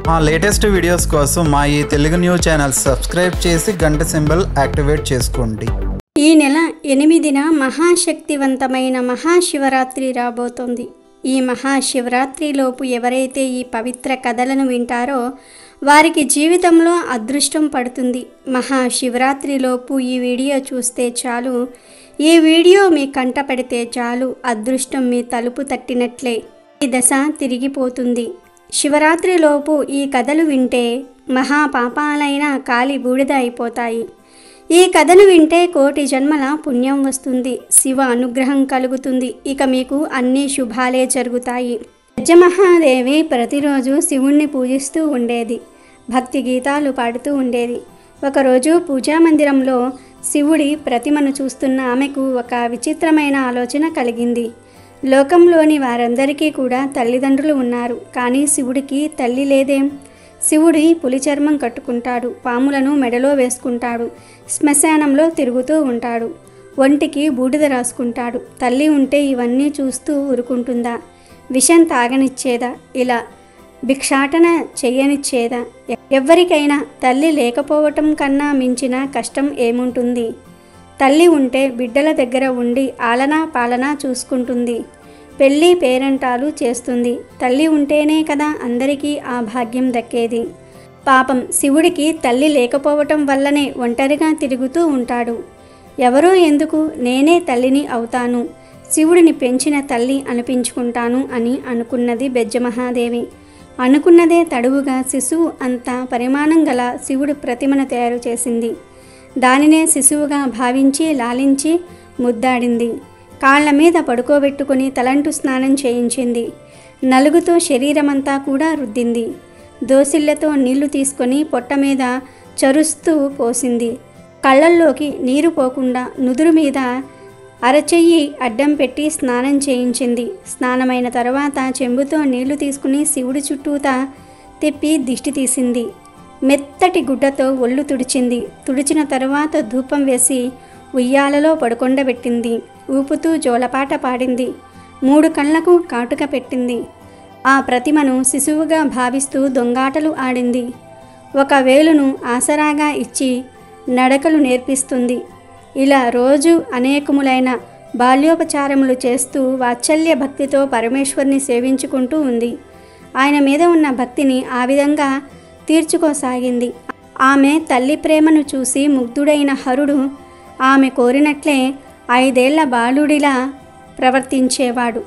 మా latest videos కోసం మా ఈ తెలుగు న్యూస్ ఛానల్ సబ్స్క్రైబ్ చేసి గంట సింబల్ యాక్టివేట్ చేసుకోండి. ఈ నెల 8న మహాశక్తివంతమైన మహాశివరాత్రి రాబోతోంది. ఈ మహాశివరాత్రిలోపు ఎవరైతే ఈ పవిత్ర కథలను వింటారో వారికి జీవితంలో అదృష్టం పడుతుంది. మహాశివరాత్రిలోపు ఈ వీడియో చూస్తే చాలు, ఈ వీడియో మీ కంట పడితే చాలు, అదృష్టం మీ తలుపు తట్టినట్లే. ఈ దశ తిరిగిపోతుంది. శివరాత్రిలోపు ఈ కథలు వింటే మహాపాపాలైన కాలి బూడిద అయిపోతాయి. ఈ కథను వింటే కోటి జన్మల పుణ్యం వస్తుంది, శివ అనుగ్రహం కలుగుతుంది. ఇక మీకు అన్ని శుభాలే జరుగుతాయి. బెజ్జమహాదేవి ప్రతిరోజు శివుణ్ణి పూజిస్తూ ఉండేది, భక్తి గీతాలు పాడుతూ ఉండేది. ఒకరోజు పూజా మందిరంలో శివుడి ప్రతిమను చూస్తున్న ఆమెకు ఒక విచిత్రమైన ఆలోచన కలిగింది. లోకంలోని వారందరికీ కూడా తల్లిదండ్రులు ఉన్నారు, కానీ శివుడికి తల్లి లేదేం? శివుడి పులి చర్మం కట్టుకుంటాడు, పాములను మెడలో వేసుకుంటాడు, శ్మశానంలో తిరుగుతూ ఉంటాడు, ఒంటికి బూడిద రాసుకుంటాడు. తల్లి ఉంటే ఇవన్నీ చూస్తూ ఊరుకుంటుందా? విషం తాగనిచ్చేదా? ఇలా భిక్షాటన చెయ్యనిచ్చేదా? ఎవ్వరికైనా తల్లి లేకపోవటం కన్నా మించిన కష్టం ఏముంటుంది? తల్లి ఉంటే బిడ్డల దగ్గర ఉండి ఆలనా పాలనా చూసుకుంటుంది, పెళ్ళి పేరంటాలు చేస్తుంది. తల్లి ఉంటేనే కదా అందరికీ ఆ భాగ్యం దక్కేది. పాపం శివుడికి తల్లి లేకపోవటం వల్లనే ఒంటరిగా తిరుగుతూ ఉంటాడు. ఎవరో ఎందుకు, నేనే తల్లిని అవుతాను, శివుడిని పెంచిన తల్లి అనిపించుకుంటాను అని అనుకున్నది బెజ్జమహాదేవి. అనుకున్నదే తడువుగా శిశువు అంత పరిమాణం గల శివుడి ప్రతిమను తయారు చేసింది. దానినే శిశువుగా భావించి లాలించి ముద్దాడింది. కాళ్ల మీద పడుకోబెట్టుకుని తలంటు స్నానం చేయించింది. నలుగుతో శరీరమంతా కూడా రుద్దింది. దోసిళ్లతో నీళ్లు తీసుకొని పొట్ట మీద చరుస్తూ పోసింది. కళ్ళల్లోకి నీరు పోకుండా నుదురు మీద అరచెయ్యి అడ్డం పెట్టి స్నానం చేయించింది. స్నానమైన తర్వాత చెంబుతో నీళ్లు తీసుకుని శివుడి చుట్టూతా తిప్పి దిష్టి తీసింది. మెత్తటి గుడ్డతో ఒళ్ళు తుడిచింది. తుడిచిన తరువాత ధూపం వేసి ఉయ్యాలలో పడుకొండబెట్టింది. ఊపుతూ జోలపాట పాడింది. 3 కళ్ళకు కాటుక పెట్టింది. ఆ ప్రతిమను శిశువుగా భావిస్తూ దొంగాటలు ఆడింది. ఒక వేలును ఆసరాగా ఇచ్చి నడకలు నేర్పిస్తుంది. ఇలా రోజు అనేకములైన బాల్యోపచారములు చేస్తూ వాత్సల్య భక్తితో పరమేశ్వరుని సేవించుకుంటూ ఉంది. ఆయన మీద ఉన్న భక్తిని ఆ విధంగా తీర్చుకోసాగింది. ఆమె తల్లి ప్రేమను చూసి ముగ్ధుడైన హరుడు ఆమె కోరినట్లే 5 ఏళ్ల బాలుడిలా ప్రవర్తించేవాడు.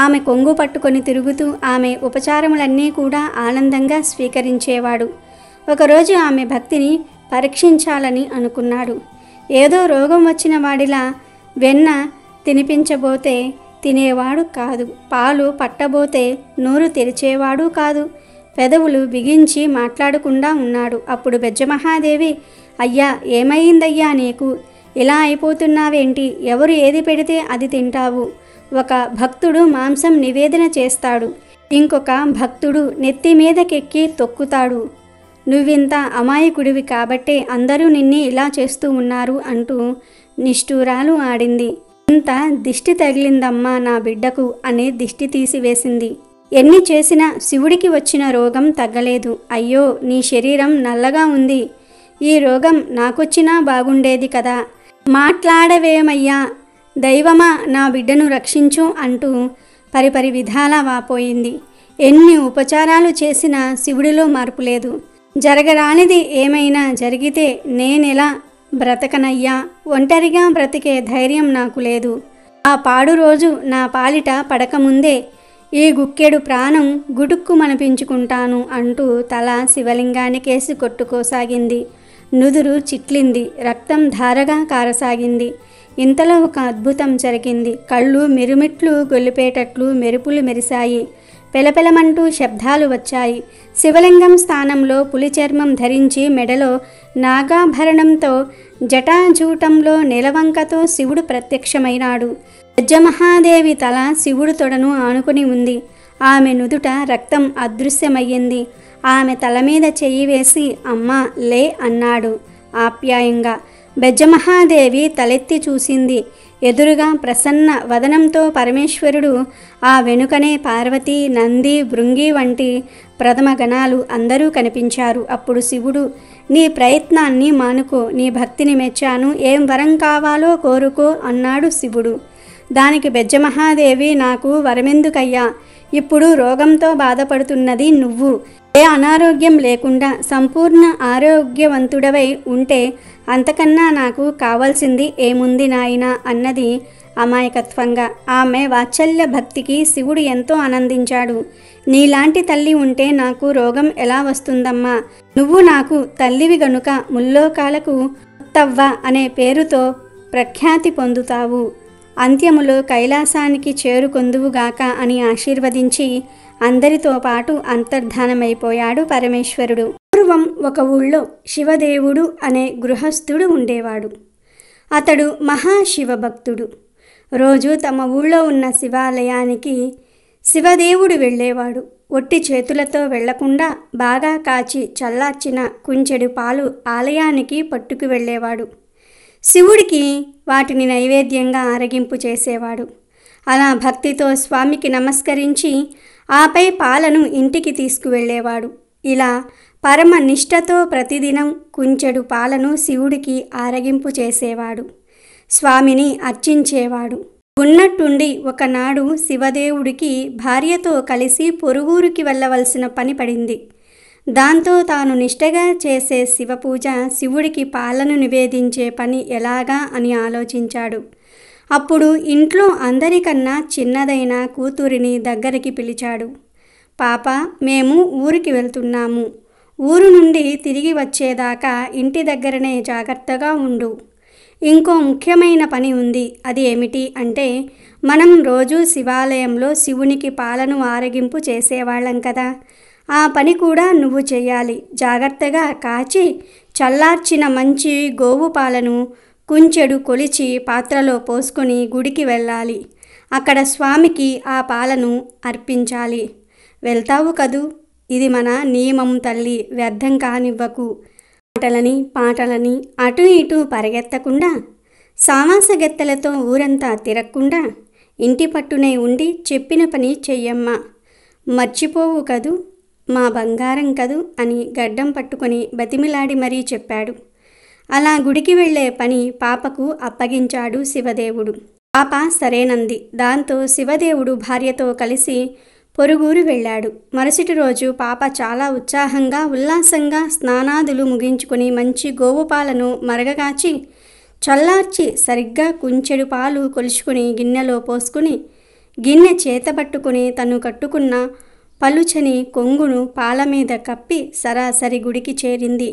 ఆమె కొంగు పట్టుకొని తిరుగుతూ ఆమె ఉపచారములన్నీ కూడా ఆనందంగా స్వీకరించేవాడు. ఒకరోజు ఆమె భక్తిని పరీక్షించాలని అనుకున్నాడు. ఏదో రోగం వచ్చిన వాడిలా వెన్న తినిపించబోతే తినేవాడు కాదు, పాలు పట్టబోతే నోరు తెరిచేవాడు కాదు, పెదవులు బిగించి మాట్లాడకుండా ఉన్నాడు. అప్పుడు బెజ్జమహాదేవి, అయ్యా, ఏమైందయ్యా నీకు? ఇలా అయిపోతున్నావేంటి? ఎవరు ఏది పెడితే అది తింటావు? ఒక భక్తుడు మాంసం నివేదన చేస్తాడు, ఇంకొక భక్తుడు నెత్తి మీదకెక్కి తొక్కుతాడు. నువ్వింత అమాయకుడివి కాబట్టే అందరూ నిన్ని ఇలా చేస్తూ ఉన్నారు అంటూ నిష్ఠూరాలు ఆడింది. ఇంత దిష్టి తగిలిందమ్మా నా బిడ్డకు అని దిష్టి తీసివేసింది. ఎన్ని చేసినా శివుడికి వచ్చిన రోగం తగ్గలేదు. అయ్యో, నీ శరీరం నల్లగా ఉంది, ఈ రోగం నాకొచ్చినా బాగుండేది కదా, మాట్లాడవేమయ్యా, దైవమా నా బిడ్డను రక్షించు అంటూ పరిపరి విధాలా వాపోయింది. ఎన్ని ఉపచారాలు చేసినా శివుడిలో మార్పు లేదు. జరగరానిది ఏమైనా జరిగితే నేనెలా బ్రతకనయ్యా? ఒంటరిగా బ్రతికే ధైర్యం నాకు లేదు. ఆ పాడు రోజు నా పాలిట పడకముందే ఈ గుక్కెడు ప్రాణం గుడుక్కు మనిపించుకుంటాను అంటూ తల శివలింగానికేసి కొట్టుకోసాగింది. నుదురు చిట్లింది, రక్తం ధారగా కారసాగింది. ఇంతలో ఒక అద్భుతం జరిగింది. కళ్ళు మిరుమిట్లు గొల్లిపేటట్లు మెరుపులు మెరిశాయి. పెలపెలమంటూ శబ్దాలు వచ్చాయి. శివలింగం స్థానంలో పులి చర్మం ధరించి మెడలో నాగాభరణంతో జటాజూటంలో నెలవంకతో శివుడు ప్రత్యక్షమైనాడు. బెజ్జమహాదేవి తల శివుడు తొడను ఆనుకుని ఉంది. ఆమె నుదుట రక్తం అదృశ్యమయ్యింది. ఆమె తల మీద చెయ్యి వేసి అమ్మా లే అన్నాడు ఆప్యాయంగా. బెజ్జమహాదేవి తలెత్తి చూసింది. ఎదురుగా ప్రసన్న వదనంతో పరమేశ్వరుడు, ఆ వెనుకనే పార్వతి, నంది, భృంగి వంటి ప్రథమ గణాలు అందరూ కనిపించారు. అప్పుడు శివుడు, నీ ప్రయత్నాన్ని మానుకో, నీ భక్తిని మెచ్చాను, ఏం వరం కావాలో కోరుకో అన్నాడు శివుడు. దానికి బెజ్జమహాదేవి, నాకు వరమెందుకయ్యా, ఇప్పుడు రోగంతో బాధపడుతున్నది నువ్వు. ఏ అనారోగ్యం లేకుండా సంపూర్ణ ఆరోగ్యవంతుడవై ఉంటే అంతకన్నా నాకు కావాల్సింది ఏముంది నాయనా అన్నది అమాయకత్వంగా. ఆమె వాత్సల్య భక్తికి శివుడు ఎంతో ఆనందించాడు. నీలాంటి తల్లి ఉంటే నాకు రోగం ఎలా వస్తుందమ్మా? నువ్వు నాకు తల్లివి గనుక ముల్లోకాలకు ముత్తవ్వ అనే పేరుతో ప్రఖ్యాతి పొందుతావు. అంత్యములో కైలాసానికి చేరుకొందువుగాక అని ఆశీర్వదించి అందరితో పాటు అంతర్ధానమైపోయాడు పరమేశ్వరుడు. పూర్వం ఒక ఊళ్ళో శివదేవుడు అనే గృహస్థుడు ఉండేవాడు. అతడు మహాశివభక్తుడు. రోజు తమ ఊళ్ళో ఉన్న శివాలయానికి శివదేవుడు వెళ్ళేవాడు. ఒట్టి చేతులతో వెళ్లకుండా బాగా కాచి చల్లార్చిన కుంచెడు పాలు ఆలయానికి పట్టుకు వెళ్ళేవాడు. శివుడికి వాటిని నైవేద్యంగా ఆరగింపు చేసేవాడు. అలా భక్తితో స్వామికి నమస్కరించి ఆపై పాలను ఇంటికి తీసుకువెళ్ళేవాడు. ఇలా పరమ నిష్ఠతో ప్రతిదినం కుంచెడు పాలను శివుడికి ఆరగింపు చేసేవాడు. స్వామిని అర్చించేవాడు. ఉన్నట్టుండి ఒకనాడు శివదేవుడికి భార్యతో కలిసి పొరుగురికి వెళ్ళవలసిన పని పడింది. దాంతో తాను నిష్టగా చేసే శివపూజ, శివుడికి పాలను నివేదించే పని ఎలాగా అని ఆలోచించాడు. అప్పుడు ఇంట్లో అందరికన్నా చిన్నదైన కూతురిని దగ్గరికి పిలిచాడు. పాప, మేము ఊరికి వెళ్తున్నాము. ఊరు నుండి తిరిగి వచ్చేదాకా ఇంటి దగ్గరనే జాగ్రత్తగా ఉండు. ఇంకో ముఖ్యమైన పని ఉంది. అది ఏమిటి అంటే, మనం రోజు శివాలయంలో శివునికి పాలను ఆరగింపు చేసేవాళ్ళం కదా, ఆ పని కూడా నువ్వు చెయ్యాలి. జాగ్రత్తగా కాచి చల్లార్చిన మంచి గోవు పాలను కుంచెడు కొలిచి పాత్రలో పోసుకొని గుడికి వెళ్ళాలి. అక్కడ స్వామికి ఆ పాలను అర్పించాలి. వెళ్తావు కదూ? ఇది మన నియమం తల్లి, వ్యర్థం కానివ్వకు. పాటలని అటు ఇటు పరిగెత్తకుండా, సామాసగెత్తలతో ఊరంతా తిరగకుండా ఇంటి పట్టునే ఉండి చెప్పిన పని చెయ్యమ్మా. మర్చిపోవు కదూ, మా బంగారం కదూ అని గడ్డం పట్టుకొని బతిమిలాడి మరీ చెప్పాడు. అలా గుడికి వెళ్లే పని పాపకు అప్పగించాడు శివదేవుడు. పాప సరేనంది. దాంతో శివదేవుడు భార్యతో కలిసి పొరుగురు వెళ్ళాడు. మరుసటి రోజు పాప చాలా ఉత్సాహంగా ఉల్లాసంగా స్నానాదులు ముగించుకొని మంచి గోవు పాలను మరగగాచి చల్లార్చి సరిగ్గా కుంచెడు పాలు కొలుచుకుని గిన్నెలో పోసుకుని గిన్నె చేతబట్టుకుని తను కట్టుకున్న పలుచని కొంగును పాల మీద కప్పి సరాసరి గుడికి చేరింది.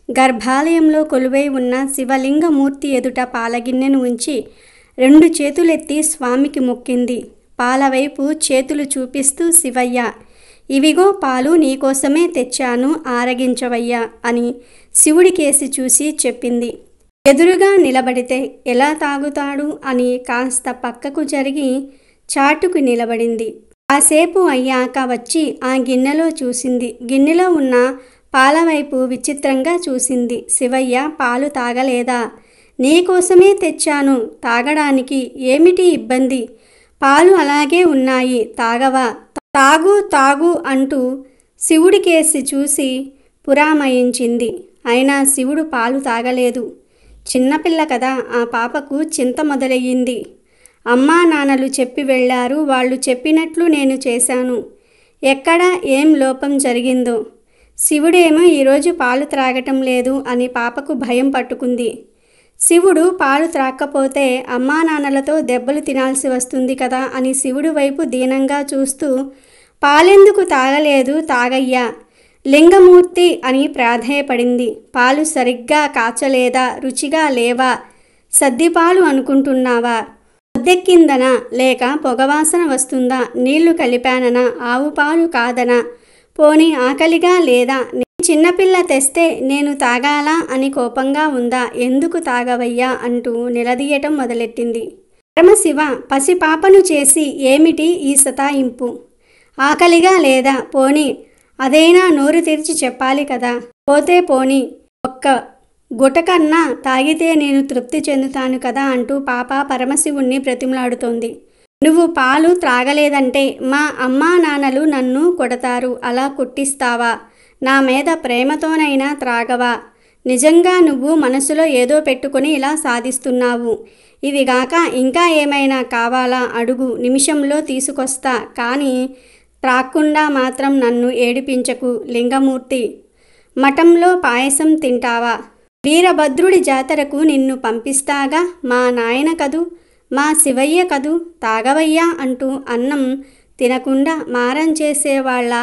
గర్భాలయంలో కొలువై ఉన్న శివలింగమూర్తి ఎదుట పాలగిన్నెను ఉంచి 2 చేతులెత్తి స్వామికి మొక్కింది. పాలవైపు చేతులు చూపిస్తూ, శివయ్య, ఇవిగో పాలు నీకోసమే తెచ్చాను, ఆరగించవయ్యా అని శివుడికేసి చూసి చెప్పింది. ఎదురుగా నిలబడితే ఎలా తాగుతాడు అని కాస్త పక్కకు జరిగి చాటుకు నిలబడింది. కాసేపు అయ్యాక వచ్చి ఆ గిన్నెలో చూసింది. గిన్నెలో ఉన్న పాలవైపు విచిత్రంగా చూసింది. శివయ్య, పాలు తాగలేదా? నీకోసమే తెచ్చాను, తాగడానికి ఏమిటి ఇబ్బంది? పాలు అలాగే ఉన్నాయి, తాగవా? తాగు తాగు అంటూ శివుడికేసి చూసి పురామయించింది. అయినా శివుడు పాలు తాగలేదు. చిన్నపిల్ల కదా, ఆ పాపకు చింత మొదలయ్యింది. అమ్మా నాన్నలు చెప్పి వెళ్ళారు, వాళ్ళు చెప్పినట్లు నేను చేశాను. ఎక్కడ ఏం లోపం జరిగిందో. శివుడేమో ఈరోజు పాలు త్రాగటం లేదు అని పాపకు భయం పట్టుకుంది. శివుడు పాలు త్రాక్కపోతే అమ్మా నాన్నలతో దెబ్బలు తినాల్సి వస్తుంది కదా అని శివుడి వైపు దీనంగా చూస్తూ, పాలెందుకు తాగలేదు, తాగయ్యా, లింగమూర్తి అని ప్రాధేయపడింది. పాలు సరిగ్గా కాచలేదా? రుచిగా లేవా? సద్దిపాలు అనుకుంటున్నావా? పొద్దెక్కిందనా? లేక పొగవాసన వస్తుందా? నీళ్లు కలిపాననా? ఆవు పాలు కాదనా? పోనీ ఆకలిగా లేదా? చిన్నపిల్ల తెస్తే నేను తాగాలా అని కోపంగా ఉందా? ఎందుకు తాగవయ్యా అంటూ నిలదీయటం మొదలెట్టింది. పరమశివ, పసిపాపను చేసి ఏమిటి ఈ సతాయింపు? ఆకలిగా లేదా? పోనీ అదైనా నోరు తెరిచి చెప్పాలి కదా. పోతే పోనీ, ఒక్క గుటకన్నా తాగితే నేను తృప్తి చెందుతాను కదా అంటూ పాప పరమశివుణ్ణి బ్రతిమలాడుతోంది. నువ్వు పాలు త్రాగలేదంటే మా అమ్మా నాన్నలు నన్ను కొడతారు. అలా కొట్టిస్తావా? నా మీద ప్రేమతోనైనా త్రాగవా? నిజంగా నువ్వు మనసులో ఏదో పెట్టుకుని ఇలా సాధిస్తున్నావు. ఇవిగాక ఇంకా ఏమైనా కావాలా అడుగు, నిమిషంలో తీసుకొస్తా. కానీ త్రాక్కుండా మాత్రం నన్ను ఏడిపించకు లింగమూర్తి. మఠంలో పాయసం తింటావా? వీరభద్రుడి జాతరకు నిన్ను పంపిస్తాగా. మా నాయన కదూ, మా శివయ్య కదూ, తాగవయ్యా అంటూ అన్నం తినకుండా మారం చేసేవాళ్ళ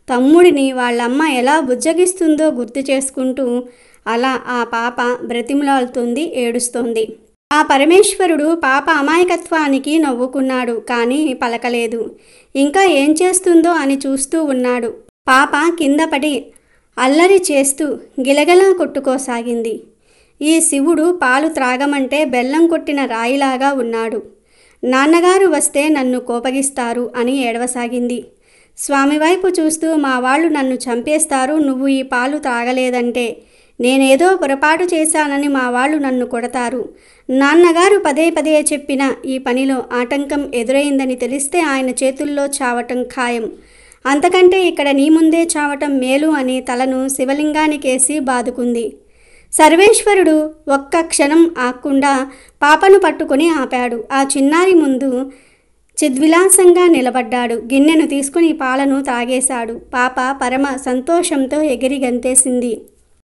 తమ్ముడిని వాళ్ళమ్మ ఎలా బుజ్జగిస్తుందో గుర్తు చేసుకుంటూ అలా ఆ పాప బ్రతిమలాడుతుంది, ఏడుస్తోంది. ఆ పరమేశ్వరుడు పాప అమాయకత్వానికి నవ్వుకున్నాడు, కానీ పలకలేదు. ఇంకా ఏం చేస్తుందో అని చూస్తూ ఉన్నాడు. పాప కింద పడి అల్లరి చేస్తూ గిలగలా కొట్టుకోసాగింది. ఈ శివుడు పాలు త్రాగమంటే బెల్లం కొట్టిన రాయిలాగా ఉన్నాడు. నాన్నగారు వస్తే నన్ను కోపగిస్తారు అని ఏడవసాగింది. స్వామివైపు చూస్తూ మా వాళ్ళు నన్ను చంపేస్తారు నువ్వు ఈ పాలు త్రాగలేదంటే. నేనేదో పొరపాటు చేశానని మా వాళ్ళు నన్ను కొడతారు. నాన్నగారు పదే పదే చెప్పిన ఈ పనిలో ఆటంకం ఎదురైందని తెలిస్తే ఆయన చేతుల్లో చావటం ఖాయం. అంతకంటే ఇక్కడ నీ ముందే చావటం మేలు అని తలను శివలింగానికేసి బాదుకుంది. సర్వేశ్వరుడు ఒక్క క్షణం ఆక్కుండా పాపను పట్టుకుని ఆపాడు. ఆ చిన్నారి ముందు చిద్విలాసంగా నిలబడ్డాడు. గిన్నెను తీసుకుని పాలను తాగేశాడు. పాప పరమ సంతోషంతో ఎగిరి గంతేసింది.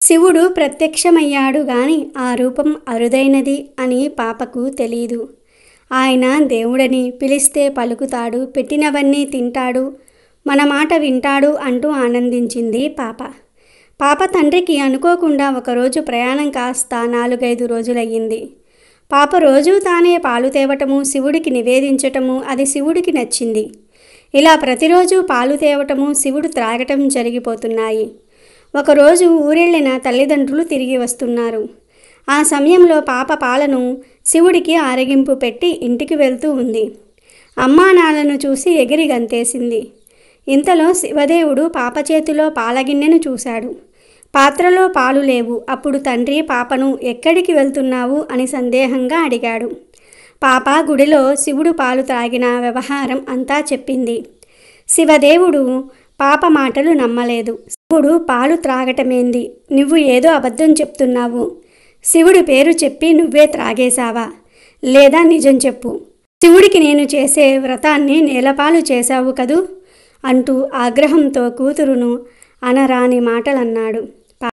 శివుడు ప్రత్యక్షమయ్యాడు గాని ఆ రూపం అరుదైనది అని పాపకు తెలీదు. ఆయన దేవుడని, పిలిస్తే పలుకుతాడు, పెట్టినవన్నీ తింటాడు, మన మాట వింటాడు అంటూ ఆనందించింది పాప. పాప తండ్రికి అనుకోకుండా ఒకరోజు ప్రయాణం కాస్త 4-5 రోజులయ్యింది. పాప రోజూ తానే పాలు తేవటము, శివుడికి నివేదించటము అది శివుడికి నచ్చింది. ఇలా ప్రతిరోజు పాలు తేవటము, శివుడు త్రాగటం జరిగిపోతున్నాయి. ఒకరోజు ఊరెళ్ళిన తల్లిదండ్రులు తిరిగి వస్తున్నారు. ఆ సమయంలో పాప పాలను శివుడికి ఆరగింపు పెట్టి ఇంటికి వెళ్తూ ఉంది. అమ్మా నాన్నలను చూసి ఎగిరి గంతేసింది. ఇంతలో శివదేవుడు పాప చేతిలో పాలగిన్నెను చూశాడు. పాత్రలో పాలు లేవు. అప్పుడు తండ్రి పాపను ఎక్కడికి వెళ్తున్నావు అని సందేహంగా అడిగాడు. పాప గుడిలో శివుడు పాలు త్రాగిన వ్యవహారం అంతా చెప్పింది. శివదేవుడు పాప మాటలు నమ్మలేదు. శివుడు పాలు త్రాగటమేంది? నువ్వు ఏదో అబద్ధం చెప్తున్నావు. శివుడి పేరు చెప్పి నువ్వే త్రాగేశావా? లేదా నిజం చెప్పు. శివుడికి నేను చేసే వ్రతాన్ని నేలపాలు చేశావు కదూ అంటూ ఆగ్రహంతో కూతురును అనరాని మాటలన్నాడు.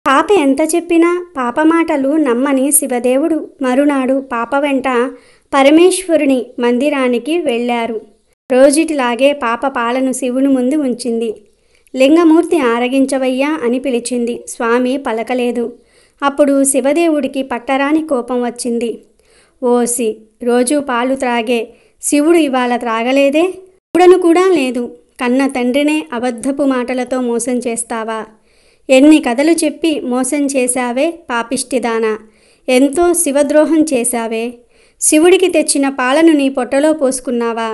పాప ఎంత చెప్పినా పాప మాటలు నమ్మని శివదేవుడు మరునాడు పాప వెంట పరమేశ్వరుని మందిరానికి వెళ్ళారు. రోజుటిలాగే పాప పాలను శివుని ముందు ఉంచింది. లింగమూర్తి ఆరగించవయ్యా అని పిలిచింది. స్వామి పలకలేదు. అప్పుడు శివదేవుడికి పట్టరాని కోపం వచ్చింది. ఓసి, రోజూ పాలు త్రాగే శివుడు ఇవాళ త్రాగలేదే? చూడను కూడా లేదు. కన్న తండ్రినే అబద్ధపు మాటలతో మోసం చేస్తావా? ఎన్ని కథలు చెప్పి మోసం చేశావే పాపిష్టిదానా! ఎంతో శివద్రోహం చేశావే. శివుడికి తెచ్చిన పాలను నీ పొట్టలో పోసుకున్నావా?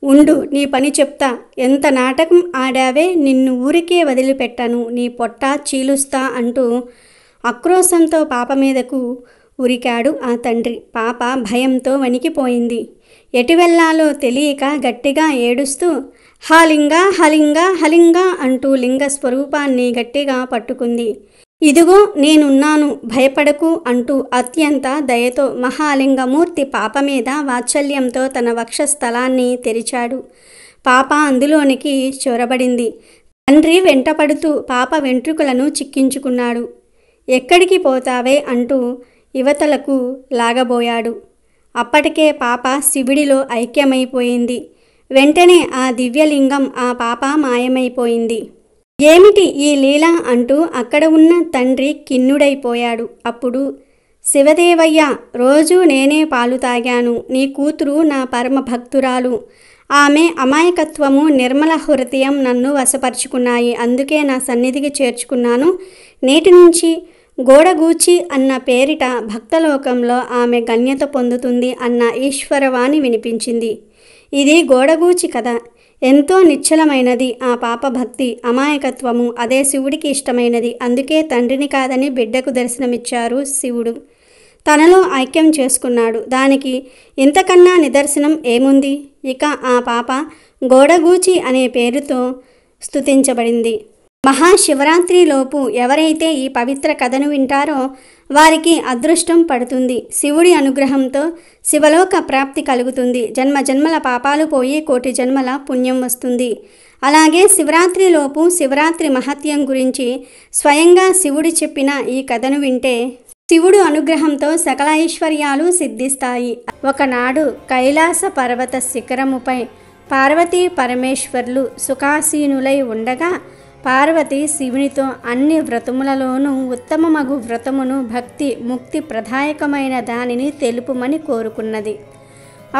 ఉండు, నీ పని చెప్తా. ఎంత నాటకం ఆడావే, నిన్ను ఊరికే వదిలిపెట్టను, నీ పొట్ట చీలుస్తా అంటూ ఆక్రోశంతో పాప మీదకు ఉరికాడు ఆ తండ్రి. పాప భయంతో వణికిపోయింది. ఎటు వెళ్ళాలో తెలియక గట్టిగా ఏడుస్తూ హలింగా హలింగా హలింగా అంటూ లింగ స్వరూపాన్ని గట్టిగా పట్టుకుంది. ఇదిగో నేనున్నాను, భయపడకు అంటూ అత్యంత దయతో మహాలింగమూర్తి పాప మీద వాత్సల్యంతో తన వక్షస్థలాన్ని తెరిచాడు. పాప అందులోనికి చొరబడింది. తండ్రి వెంటపడుతూ పాప వెంట్రుకలను చిక్కించుకున్నాడు. ఎక్కడికి పోతావే అంటూ యువతలకు లాగబోయాడు. అప్పటికే పాప శివుడిలో ఐక్యమైపోయింది. వెంటనే ఆ దివ్యలింగం ఆ పాప మాయమైపోయింది. ఏమిటి ఈ లీల అంటూ అక్కడ ఉన్న తండ్రి కిన్నుడైపోయాడు. అప్పుడు శివదేవయ్య, రోజూ నేనే పాలు తాగాను. నీ కూతురు నా పరమ భక్తురాలు. ఆమె అమాయకత్వము, నిర్మల హృదయం నన్ను వశపరుచుకున్నాయి. అందుకే నా సన్నిధికి చేర్చుకున్నాను. నేటి నుంచి గోడగూచి అన్న పేరిట భక్తలోకంలో ఆమె గణ్యత పొందుతుంది అన్న ఈశ్వరవాణి వినిపించింది. ఇది గోడగూచి కథ. ఎంతో నిశ్చలమైనది ఆ పాప భక్తి, అమాయకత్వము. అదే శివుడికి ఇష్టమైనది. అందుకే తండ్రిని కాదని బిడ్డకు దర్శనమిచ్చారు శివుడు. తనలో ఐక్యం చేసుకున్నాడు. దానికి ఇంతకన్నా నిదర్శనం ఏముంది? ఇక ఆ పాప గోడగూచి అనే పేరుతో స్తుతించబడింది. మహాశివరాత్రిలోపు ఎవరైతే ఈ పవిత్ర కథను వింటారో వారికి అదృష్టం పడుతుంది. శివుడి అనుగ్రహంతో శివలోక ప్రాప్తి కలుగుతుంది. జన్మ జన్మల పాపాలు పోయి కోటి జన్మల పుణ్యం వస్తుంది. అలాగే శివరాత్రిలోపు శివరాత్రి మహత్యం గురించి స్వయంగా శివుడు చెప్పిన ఈ కథను వింటే శివుడు అనుగ్రహంతో సకల ఐశ్వర్యాలు సిద్ధిస్తాయి. ఒకనాడు కైలాస పర్వత శిఖరముపై పార్వతీ పరమేశ్వర్లు సుఖాసీనులై ఉండగా పార్వతి శివునితో అన్ని వ్రతములలోనూ ఉత్తమమగు వ్రతమును భక్తి ముక్తి ప్రదాయకమైన దానిని తెలుపుమని కోరుకున్నది.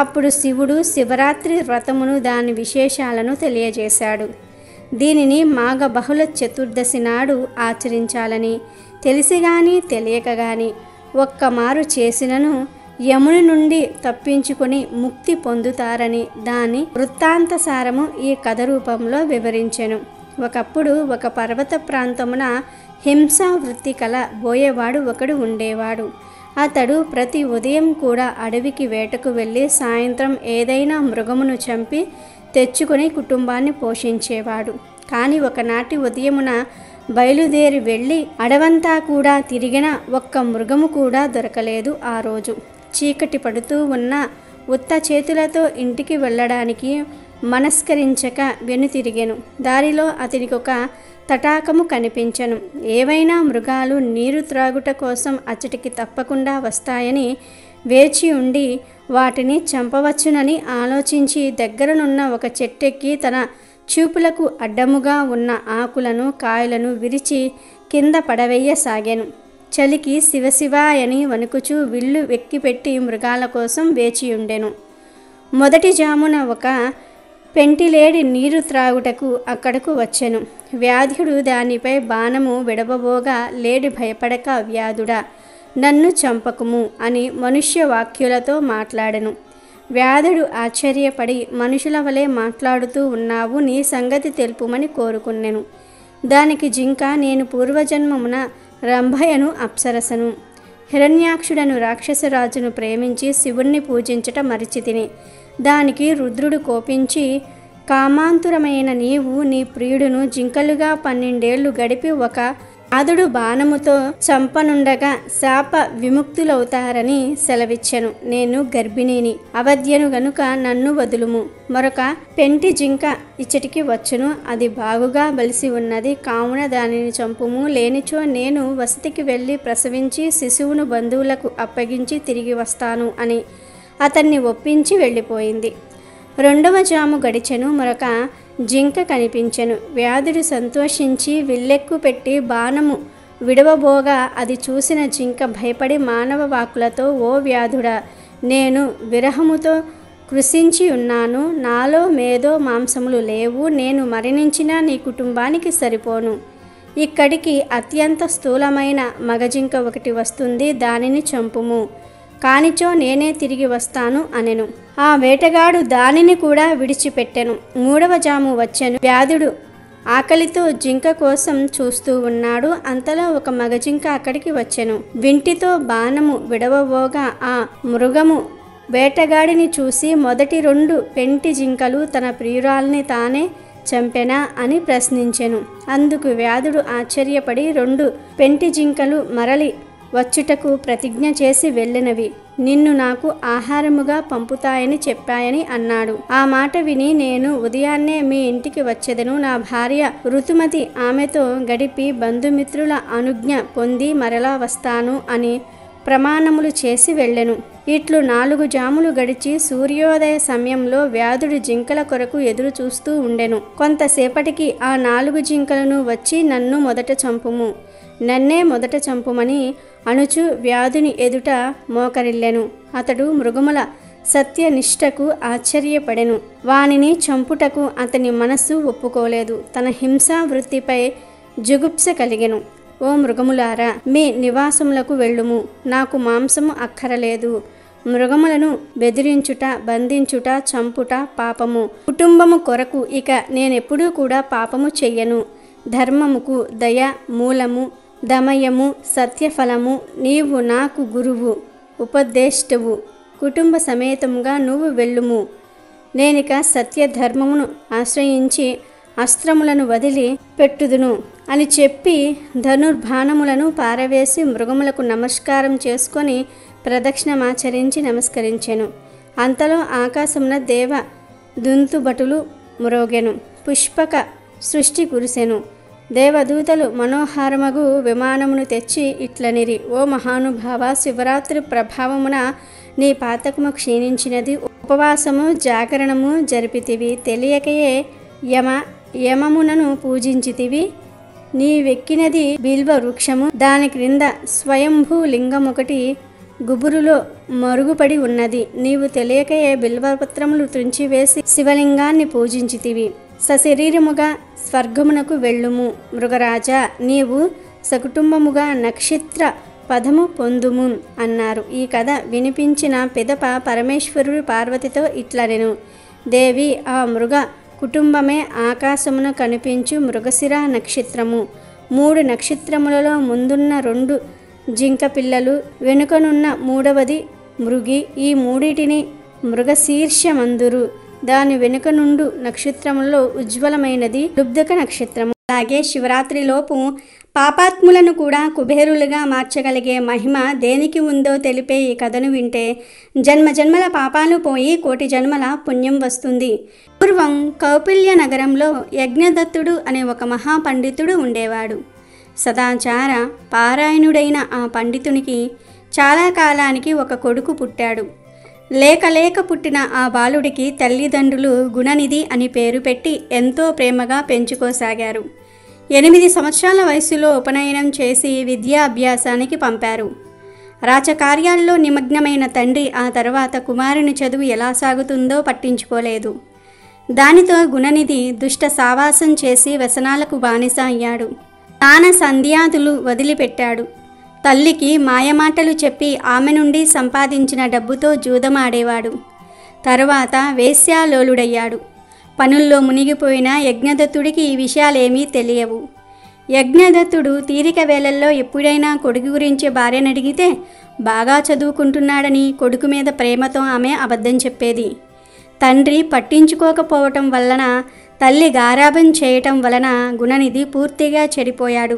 అప్పుడు శివుడు శివరాత్రి వ్రతమును దాని విశేషాలను తెలియజేశాడు. దీనిని మాఘ బహుళ చతుర్దశి నాడు ఆచరించాలని, తెలిసి గాని తెలియక గాని ఒక్కమారు చేసినను యముని నుండి తప్పించుకొని ముక్తి పొందుతారని దాని వృత్తాంతసారము ఈ కథ రూపంలో వివరించెను. ఒకప్పుడు ఒక పర్వత ప్రాంతమున హింసా వృత్తి కల బోయేవాడు ఒకడు ఉండేవాడు. అతడు ప్రతి ఉదయం కూడా అడవికి వేటకు వెళ్ళి సాయంత్రం ఏదైనా మృగమును చంపి తెచ్చుకొని కుటుంబాన్ని పోషించేవాడు. కానీ ఒకనాటి ఉదయమున బయలుదేరి వెళ్ళి అడవంతా కూడా తిరిగిన ఒక్క మృగము కూడా దొరకలేదు. ఆ రోజు చీకటి పడుతూ ఉన్న ఉత్త చేతులతో ఇంటికి వెళ్ళడానికి మనస్కరించక వెనుతిరిగెను. దారిలో అతనికి ఒక తటాకము కనిపించెను. ఏవైనా మృగాలు నీరు త్రాగుట కోసం అచ్చటికి తప్పకుండా వస్తాయని వేచి ఉండి వాటిని చంపవచ్చునని ఆలోచించి దగ్గరనున్న ఒక చెట్టెక్కి తన చూపులకు అడ్డముగా ఉన్న ఆకులను కాయలను విరిచి కింద పడవేయసాగాను. చలికి శివశివాయని వణుకుచూ విల్లు వెక్కిపెట్టి మృగాల కోసం వేచియుండెను. మొదటి జామున ఒక పెంటిలేడి నీరు త్రాగుటకు అక్కడకు వచ్చెను. వ్యాధుడు దానిపై బాణము విడవబోగా లేడి భయపడక, వ్యాధుడా నన్ను చంపకుము అని మనుష్య వాక్యులతో మాట్లాడెను. వ్యాధుడు ఆశ్చర్యపడి, మనుషుల వలె మాట్లాడుతూ ఉన్నావు, నీ సంగతి తెలుపుమని కోరుకున్నెను. దానికి జింక, నేను పూర్వజన్మమున రంభయను అప్సరసను, హిరణ్యాక్షుడను రాక్షసరాజును ప్రేమించి శివుణ్ణి పూజించట మరిచితిని. దానికి రుద్రుడు కోపించి, కామాంతురమైన నీవు నీ ప్రియుడును జింకలుగా 12 ఏళ్లు గడిపి ఒక ఆదుడు బాణముతో చంపనుండగా శాప విముక్తులవుతారని సెలవిచ్చెను. నేను గర్భిణిని, అవధ్యను గనుక నన్ను వదులుము. మరొక పెంటి జింక ఇచ్చటికి వచ్చును, అది బాగుగా బలిసి ఉన్నది, కావున దానిని చంపుము. లేనిచో నేను వసతికి వెళ్ళి ప్రసవించి శిశువును బంధువులకు అప్పగించి తిరిగి వస్తాను అని అతన్ని ఒప్పించి వెళ్ళిపోయింది. రెండవ జాము గడిచెను. మరొక జింక కనిపించెను. వ్యాధుడు సంతోషించి విల్లెక్కు పెట్టి బాణము విడవబోగా అది చూసిన జింక భయపడి మానవ వాక్కులతో, ఓ వ్యాధుడా, నేను విరహముతో కృషించి ఉన్నాను, నాలో మేధో మాంసములు లేవు, నేను మరణించినా నీ కుటుంబానికి సరిపోను. ఇక్కడికి అత్యంత స్థూలమైన మగజింక ఒకటి వస్తుంది, దానిని చంపుము, కానిచో నేనే తిరిగి వస్తాను అనెను. ఆ వేటగాడు దానిని కూడా విడిచిపెట్టెను. మూడవ జాము వచ్చెను. వ్యాధుడు ఆకలితో జింక కోసం చూస్తూ ఉన్నాడు. అంతలో ఒక మగజింక అక్కడికి వచ్చెను. వింటితో బాణము విడవబోగా ఆ మృగము వేటగాడిని చూసి, మొదటి 2 పెంటి జింకలు తన ప్రియురాల్ని తానే చంపెనా అని ప్రశ్నించెను. అందుకు వ్యాధుడు ఆశ్చర్యపడి, 2 పెంటి జింకలు మరలి వచ్చుటకు ప్రతిజ్ఞ చేసి వెళ్ళినవి నిన్ను నాకు ఆహారముగా పంపుతాయని చెప్పాయని అన్నాడు. ఆ మాట విని, నేను ఉదయాన్నే మీ ఇంటికి వచ్చెదను, నా భార్య ఋతుమతి ఆమెతో గడిపి బంధుమిత్రుల అనుజ్ఞ పొంది మరలా వస్తాను అని ప్రమాణములు చేసి వెళ్ళెను. ఇట్లు 4 జాములు గడిచి సూర్యోదయ సమయంలో వ్యాధుడు జింకల కొరకు ఎదురు చూస్తూ ఉండెను. కొంతసేపటికి ఆ 4 జింకలను వచ్చి, నన్ను మొదట చంపుము, నన్నే మొదట చంపుమని అణుచు వ్యాధుని ఎదుట మోకరిల్లెను. అతడు మృగముల సత్యనిష్టకు ఆశ్చర్యపడెను. వానిని చంపుటకు అతని మనస్సు ఒప్పుకోలేదు. తన హింసా వృత్తిపై జుగుప్స కలిగెను. ఓ మృగములారా, మీ నివాసములకు వెళ్ళుము, నాకు మాంసము అక్కరలేదు, మృగములను బెదిరించుట, బంధించుట, చంపుట పాపము. కుటుంబము కొరకు ఇక నేనెప్పుడూ కూడా పాపము చెయ్యను. ధర్మముకు దయ మూలము, దమయము సత్యఫలము. నీవు నాకు గురువు, ఉపదేష్టువు. కుటుంబ సమేతముగా నువ్వు వెళ్ళుము. నేనిక సత్యధర్మమును ఆశ్రయించి అస్త్రములను వదిలి పెట్టుదును అని చెప్పి ధనుర్బాణములను పారవేసి మృగములకు నమస్కారం చేసుకొని ప్రదక్షిణమాచరించి నమస్కరించెను. అంతలో ఆకాశమున దేవ దుంతుబటులు మ్రోగెను. పుష్పక సృష్టి కురిసెను. దేవదూతలు మనోహారమగు విమానమును తెచ్చి ఇట్లనిరి: ఓ మహానుభావ, శివరాత్రి ప్రభావమున నీ పాతకము క్షీణించినది. ఉపవాసము జాగరణము జరిపితివి. తెలియకయే యమమునను పూజించితివి. నీవెక్కినది బిల్వ వృక్షము. దాని క్రింద స్వయంభూ లింగమొకటి గుబురులో మరుగుపడి ఉన్నది. నీవు తెలియకయే బిల్వపత్రములు త్రుంచివేసి శివలింగాన్ని పూజించితివి. సశరీరముగా స్వర్గమునకు వెళ్ళుము. మృగరాజా, నీవు సకుటుంబముగా నక్షత్ర పదము పొందుము అన్నారు. ఈ కథ వినిపించిన పిదప పరమేశ్వరుడు పార్వతితో ఇట్లనెను: దేవి, ఆ మృగ కుటుంబమే ఆకాశమున కనిపించు మృగశిర నక్షత్రము. 3 నక్షత్రములలో ముందున్న 2 జింక పిల్లలు, వెనుకనున్న 3వది మృగి. ఈ మూడిటిని మృగశీర్షమందురు. దాని వెనుక నుండు నక్షత్రములలో ఉజ్వలమైనది లుబ్ధక నక్షత్రము. అలాగే శివరాత్రిలోపు పాపాత్ములను కూడా కుబేరులుగా మార్చగలిగే మహిమ దేనికి ఉందో తెలిపే ఈ కథను వింటే జన్మజన్మల పాపాలు పోయి కోటి జన్మల పుణ్యం వస్తుంది. పూర్వం కౌపిల్య నగరంలో యజ్ఞదత్తుడు అనే ఒక మహాపండితుడు ఉండేవాడు. సదాచార పారాయణుడైన ఆ పండితునికి చాలా కాలానికి ఒక కొడుకు పుట్టాడు. లేక పుట్టిన ఆ బాలుడికి తల్లిదండ్రులు గుణనిధి అని పేరు పెట్టి ఎంతో ప్రేమగా పెంచుకోసాగారు. 8 సంవత్సరాల వయసులో ఉపనయనం చేసి విద్యాభ్యాసానికి పంపారు. రాచకార్యాల్లో నిమగ్నమైన తండ్రి ఆ తర్వాత కుమారుని చదువు ఎలా సాగుతుందో పట్టించుకోలేదు. దానితో గుణనిధి దుష్ట సావాసం చేసి వ్యసనాలకు బానిస అయ్యాడు. స్నాన సంధ్యాదులు వదిలిపెట్టాడు. తల్లికి మాయమాటలు చెప్పి ఆమె నుండి సంపాదించిన డబ్బుతో జూదమాడేవాడు. తరువాత వేశ్యాలోలుడయ్యాడు. పనుల్లో మునిగిపోయిన యజ్ఞదత్తుడికి ఈ విషయాలేమీ తెలియవు. యజ్ఞదత్తుడు తీరిక వేళల్లో ఎప్పుడైనా కొడుకు గురించి భార్యనడిగితే బాగా చదువుకుంటున్నాడని కొడుకు మీద ప్రేమతో ఆమె అబద్ధం చెప్పేది. తండ్రి పట్టించుకోకపోవటం వలన, తల్లి గారాబం చేయటం వలన గుణనిధి పూర్తిగా చెడిపోయాడు.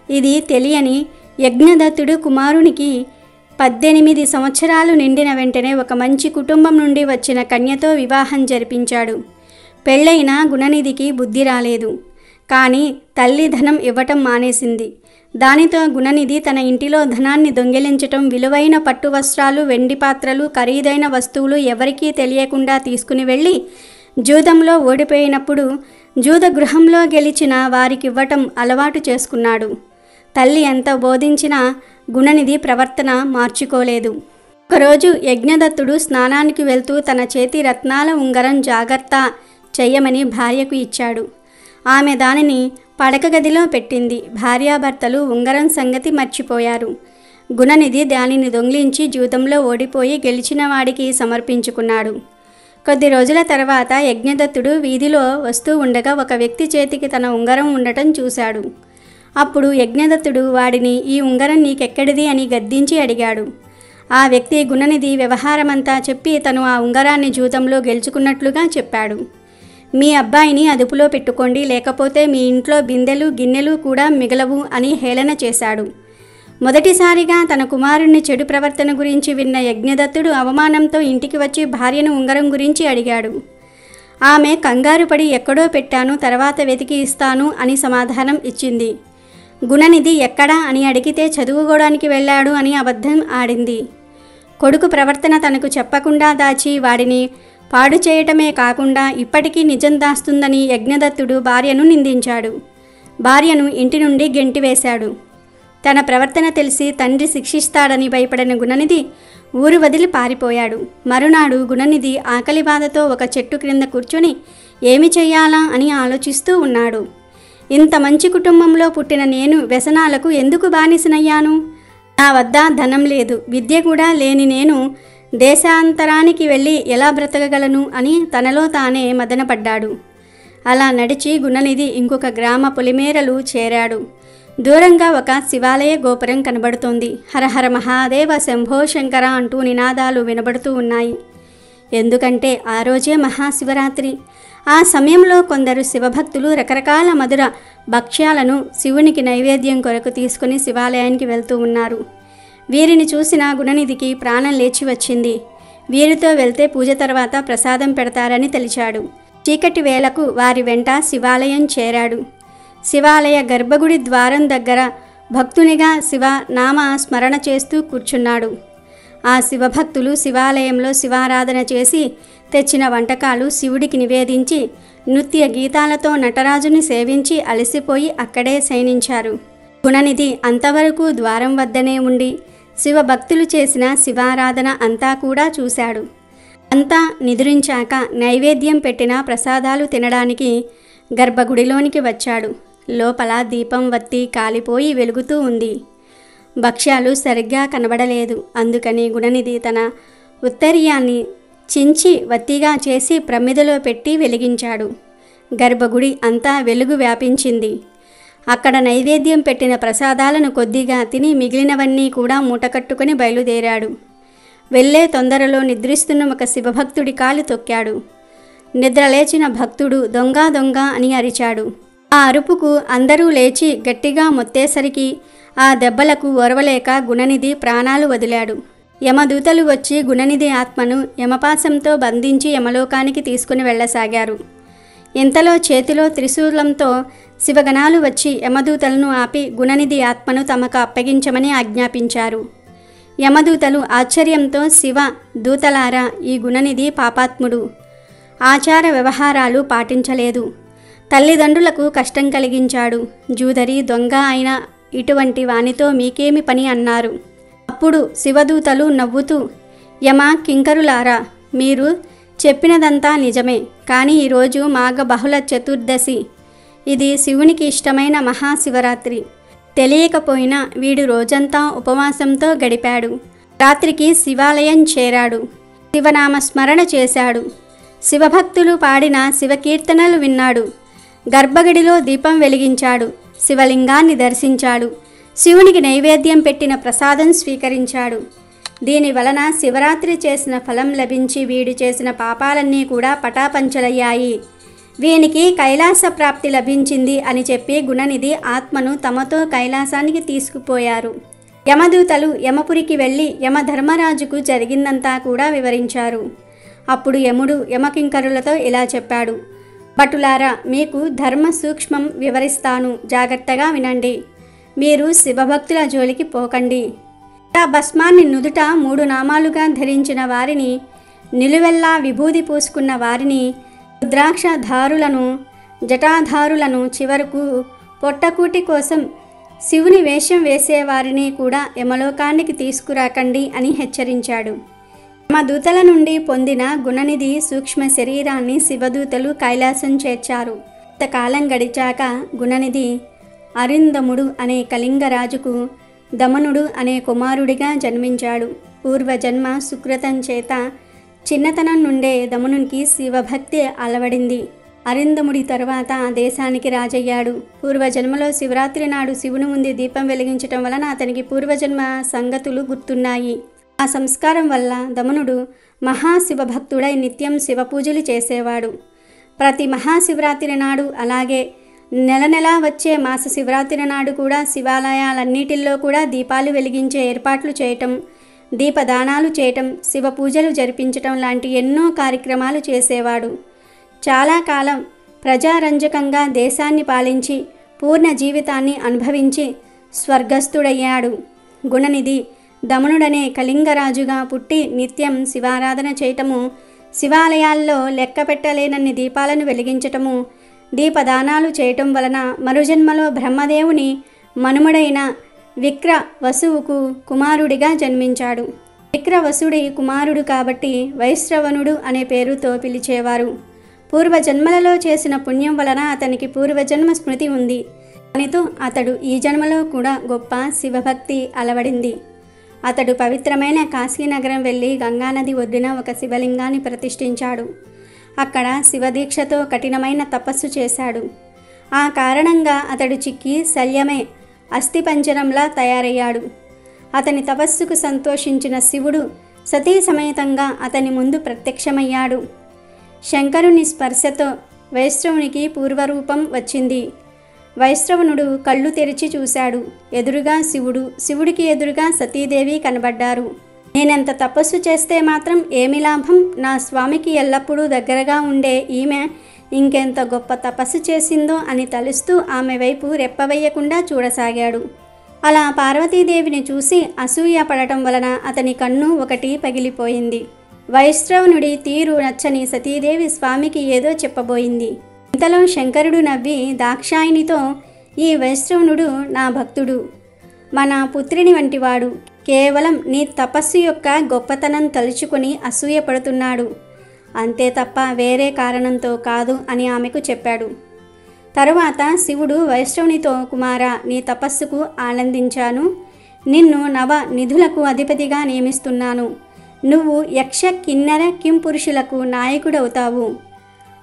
ఇది తెలియని యజ్ఞదత్తుడు కుమారునికి 18 సంవత్సరాలు నిండిన వెంటనే ఒక మంచి కుటుంబం నుండి వచ్చిన కన్యతో వివాహం జరిపించాడు. పెళ్ళైన గుణనిధికి బుద్ధి రాలేదు. కానీ తల్లి ధనం ఇవ్వటం మానేసింది. దానితో గుణనిధి తన ఇంటిలో ధనాన్ని దొంగిలించటం, విలువైన పట్టు వస్త్రాలు, వెండి పాత్రలు, ఖరీదైన వస్తువులు ఎవరికీ తెలియకుండా తీసుకుని వెళ్ళి జూదంలో ఓడిపోయినప్పుడు జూద గృహంలో గెలిచిన వారికివ్వటం అలవాటు చేసుకున్నాడు. తల్లి ఎంత బోధించినా గుణనిధి ప్రవర్తన మార్చుకోలేదు. ఒకరోజు యజ్ఞదత్తుడు స్నానానికి వెళ్తూ తన చేతి రత్నాల ఉంగరం జాగ్రత్త చెయ్యమని భార్యకు ఇచ్చాడు. ఆమె దానిని పడక గదిలో పెట్టింది. భార్యాభర్తలు ఉంగరం సంగతి మర్చిపోయారు. గుణనిధి దానిని దొంగిలించి జూదంలో ఓడిపోయి గెలిచిన వాడికి సమర్పించుకున్నాడు. కొద్ది రోజుల తర్వాత యజ్ఞదత్తుడు వీధిలో వస్తూ ఉండగా ఒక వ్యక్తి చేతికి తన ఉంగరం ఉండటం చూశాడు. అప్పుడు యజ్ఞదత్తుడు వాడిని, ఈ ఉంగరం నీకెక్కడిది అని గద్దించి అడిగాడు. ఆ వ్యక్తి గుణనిధి వ్యవహారమంతా చెప్పి తను ఆ ఉంగరాన్ని జూదంలో గెలుచుకున్నట్లుగా చెప్పాడు. మీ అబ్బాయిని అదుపులో పెట్టుకోండి, లేకపోతే మీ ఇంట్లో బిందెలు గిన్నెలు కూడా మిగలవు అని హేళన చేశాడు. మొదటిసారిగా తన కుమారుణ్ణి చెడు ప్రవర్తన గురించి విన్న యజ్ఞదత్తుడు అవమానంతో ఇంటికి వచ్చి భార్యను ఉంగరం గురించి అడిగాడు. ఆమె కంగారు పడి ఎక్కడో పెట్టాను, తర్వాత వెతికి ఇస్తాను అని సమాధానం ఇచ్చింది. గుణనిధి ఎక్కడా అని అడిగితే చదువుకోవడానికి వెళ్ళాడు అని అబద్ధం ఆడింది. కొడుకు ప్రవర్తన తనకు చెప్పకుండా దాచి వాడిని పాడు చేయటమే కాకుండా ఇప్పటికీ నిజం దాస్తుందని యజ్ఞదత్తుడు భార్యను నిందించాడు. భార్యను ఇంటి నుండి గెంటివేశాడు. తన ప్రవర్తన తెలిసి తండ్రి శిక్షిస్తాడని భయపడిన గుణనిధి ఊరు వదిలి పారిపోయాడు. మరునాడు గుణనిధి ఆకలి బాధతో ఒక చెట్టు క్రింద కూర్చొని ఏమి చెయ్యాలా అని ఆలోచిస్తూ ఉన్నాడు. ఇంత మంచి కుటుంబంలో పుట్టిన నేను వ్యసనాలకు ఎందుకు బానిసనయ్యాను? నా వద్ద ధనం లేదు, విద్య కూడా లేని నేను దేశాంతరానికి వెళ్ళి ఎలా బ్రతకగలను అని తనలో తానే మదనపడ్డాడు. అలా నడిచి గుణనిధి ఇంకొక గ్రామ పొలిమేరలు చేరాడు. దూరంగా ఒక శివాలయ గోపురం కనబడుతోంది. హరహర మహాదేవ శంభో శంకర అంటూ నినాదాలు వినబడుతూ ఉన్నాయి. ఎందుకంటే ఆ రోజే మహాశివరాత్రి. ఆ సమయంలో కొందరు శివభక్తులు రకరకాల మధుర భక్ష్యాలను శివునికి నైవేద్యం కొరకు తీసుకుని శివాలయానికి వెళ్తూ ఉన్నారు. వీరిని చూసిన గుణనిధికి ప్రాణం లేచి వచ్చింది. వీరితో వెళ్తే పూజ తర్వాత ప్రసాదం పెడతారని తెలిచాడు. చీకటి వేళకు వారి వెంట శివాలయం చేరాడు. శివాలయ గర్భగుడి ద్వారం దగ్గర భక్తునిగా శివ నామ స్మరణ చేస్తూ కూర్చున్నాడు. ఆ శివభక్తులు శివాలయంలో శివారాధన చేసి తెచ్చిన వంటకాలు శివుడికి నివేదించి నృత్య గీతాలతో నటరాజుని సేవించి అలసిపోయి అక్కడే శయనించారు. గుణనిధి అంతవరకు ద్వారం వద్దనే ఉండి శివభక్తులు చేసిన శివారాధన అంతా కూడా చూశాడు. అంతా నిద్రించాక నైవేద్యం పెట్టిన ప్రసాదాలు తినడానికి గర్భగుడిలోనికి వచ్చాడు. లోపల దీపం వత్తి కాలిపోయి వెలుగుతూ ఉంది. భక్ష్యాలు సరిగ్గా కనబడలేదు. అందుకని గుణనిధి తన ఉత్తరీయాన్ని చించి వత్తిగా చేసి ప్రమిదలో పెట్టి వెలిగించాడు. గర్భగుడి అంతా వెలుగు వ్యాపించింది. అక్కడ నైవేద్యం పెట్టిన ప్రసాదాలను కొద్దిగా తిని మిగిలినవన్నీ కూడా మూటకట్టుకుని బయలుదేరాడు. వెళ్ళే తొందరలో నిద్రిస్తున్న ఒక శివభక్తుడి కాలు తొక్కాడు. నిద్రలేచిన భక్తుడు దొంగ దొంగ అని అరిచాడు. ఆ అరుపుకు అందరూ లేచి గట్టిగా మొత్తేసరికి ఆ దెబ్బలకు ఓర్వలేక గుణనిధి ప్రాణాలు వదిలాడు. యమదూతలు వచ్చి గుణనిధి ఆత్మను యమపాశంతో బంధించి యమలోకానికి తీసుకుని వెళ్ళసాగారు. ఇంతలో చేతిలో త్రిశూలంతో శివగణాలు వచ్చి యమదూతలను ఆపి గుణనిధి ఆత్మను తమకు అప్పగించమని ఆజ్ఞాపించారు. యమదూతలు ఆశ్చర్యంతో శివ దూతలారా, ఈ గుణనిధి పాపాత్ముడు, ఆచార వ్యవహారాలు పాటించలేదు, తల్లిదండ్రులకు కష్టం కలిగించాడు, జూదరి దొంగ అయిన ఇటువంటి వానితో మీకేమి పని అన్నారు. అప్పుడు శివదూతలు నవ్వుతూ, యమ కింకరులారా, మీరు చెప్పినదంతా నిజమే, కానీ ఈరోజు మాఘ బహుళ చతుర్దశి, ఇది శివునికి ఇష్టమైన మహాశివరాత్రి. తెలియకపోయినా వీడు రోజంతా ఉపవాసంతో గడిపాడు. రాత్రికి శివాలయం చేరాడు. శివనామ స్మరణ చేశాడు. శివభక్తులు పాడిన శివకీర్తనలు విన్నాడు. గర్భగుడిలో దీపం వెలిగించాడు. శివలింగాన్ని దర్శించాడు. శివునికి నైవేద్యం పెట్టిన ప్రసాదం స్వీకరించాడు. దీని వలన శివరాత్రి చేసిన ఫలం లభించి వీడు చేసిన పాపాలన్నీ కూడా పటాపంచలయ్యాయి. వీనికి కైలాస ప్రాప్తి లభించింది అని చెప్పి గుణనిధి ఆత్మను తమతో కైలాసానికి తీసుకుపోయారు. యమదూతలు యమపురికి వెళ్ళి యమధర్మరాజుకు జరిగిందంతా కూడా వివరించారు. అప్పుడు యముడు యమకింకరులతో ఇలా చెప్పాడు, భటులారా, మీకు ధర్మ సూక్ష్మం వివరిస్తాను, జాగ్రత్తగా వినండి. మీరు శివభక్తుల జోలికి పోకండి. ఆ భస్మాన్ని నుదుట 3 నామాలుగా ధరించిన వారిని, నిలువెల్లా విభూది పూసుకున్న వారిని, రుద్రాక్షధారులను, జటాధారులను, చివరకు పొట్టకూటి కోసం శివుని వేషం వేసేవారిని కూడా యమలోకానికి తీసుకురాకండి అని హెచ్చరించాడు. యమదూతల నుండి పొందిన గుణనిధి సూక్ష్మ శరీరాన్ని శివదూతలు కైలాసం చేర్చారు. కొంతకాలం గడిచాక గుణనిధి అరిందముడు అనే కళింగరాజుకు దమనుడు అనే కుమారుడిగా జన్మించాడు. పూర్వజన్మ సుకృతం చేత చిన్నతనం నుండే దమనునికి శివభక్తి అలవడింది. అరిందముడి తరువాత ఆ దేశానికి రాజయ్యాడు. పూర్వజన్మలో శివరాత్రి నాడు శివుని ముందు దీపం వెలిగించటం వలన అతనికి పూర్వజన్మ సంగతులు గుర్తున్నాయి. ఆ సంస్కారం వల్ల దమనుడు మహాశివభక్తుడై నిత్యం శివపూజలు చేసేవాడు. ప్రతి మహాశివరాత్రి నాడు, అలాగే నెల నెలా వచ్చే మాస శివరాత్రి నాడు కూడా శివాలయాలన్నిటిల్లో కూడా దీపాలు వెలిగించే ఏర్పాట్లు చేయటం, దీపదానాలు చేయటం, శివ పూజలు జరిపించటం లాంటి ఎన్నో కార్యక్రమాలు చేసేవాడు. చాలా కాలం ప్రజారంజకంగా దేశాన్ని పాలించి పూర్ణ జీవితాన్ని అనుభవించి స్వర్గస్థుడయ్యాడు. గుణనిధి దమనుడనే కళింగరాజుగా పుట్టి నిత్యం శివారాధన చేయటము, శివాలయాల్లో లెక్క పెట్టలేనన్ని దీపాలను వెలిగించటము, దీపదానాలు చేయటం వలన మరుజన్మలో బ్రహ్మదేవుని మనుమడైన విక్రవసువుకు కుమారుడిగా జన్మించాడు. విక్రవసుడి కుమారుడు కాబట్టి వైశ్రవణుడు అనే పేరుతో పిలిచేవారు. పూర్వజన్మలలో చేసిన పుణ్యం వలన అతనికి పూర్వజన్మ స్మృతి ఉంది. దానితో అతడు ఈ జన్మలో కూడా గొప్ప శివభక్తి అలవడింది. అతడు పవిత్రమైన కాశీనగరం వెళ్ళి గంగానది ఒడ్డున ఒక శివలింగాన్ని ప్రతిష్ఠించాడు. అక్కడ శివదీక్షతో కఠినమైన తపస్సు చేశాడు. ఆ కారణంగా అతడు చిక్కి శల్యమే అస్థిపంజరంలా తయారయ్యాడు. అతని తపస్సుకు సంతోషించిన శివుడు సతీ సమేతంగా అతని ముందు ప్రత్యక్షమయ్యాడు. శంకరుని స్పర్శతో వైష్ణవునికి పూర్వరూపం వచ్చింది. వైష్ణవునుడు కళ్ళు తెరిచి చూశాడు. ఎదురుగా శివుడు, శివుడికి ఎదురుగా సతీదేవి కనబడ్డారు. నేనెంత తపస్సు చేస్తే మాత్రం ఏమి లాభం? నా స్వామికి ఎల్లప్పుడూ దగ్గరగా ఉండే ఈమె ఇంకెంత గొప్ప తపస్సు చేసిందో అని తలుస్తూ ఆమె వైపు రెప్పవేయకుండా చూడసాగాడు. అలా పార్వతీదేవిని చూసి అసూయ పడటం వలన అతని కన్ను ఒకటి పగిలిపోయింది. వైష్ణవునుడి తీరు నచ్చని సతీదేవి స్వామికి ఏదో చెప్పబోయింది. ఇంతలో శంకరుడు నవ్వి దాక్షాయినితో, ఈ వైష్ణవునుడు నా భక్తుడు, మన పుత్రిని వంటివాడు. కేవలం నీ తపస్సు యొక్క గొప్పతనం తలుచుకొని అసూయపడుతున్నాడు, అంతే తప్ప వేరే కారణంతో కాదు అని ఆమెకు చెప్పాడు. తరువాత శివుడు వైష్ణవునితో, కుమారా, నీ తపస్సుకు ఆనందించాను. నిన్ను నవ నిధులకు అధిపతిగా నియమిస్తున్నాను. నువ్వు యక్ష కిన్నెర కింపురుషులకు నాయకుడవుతావు.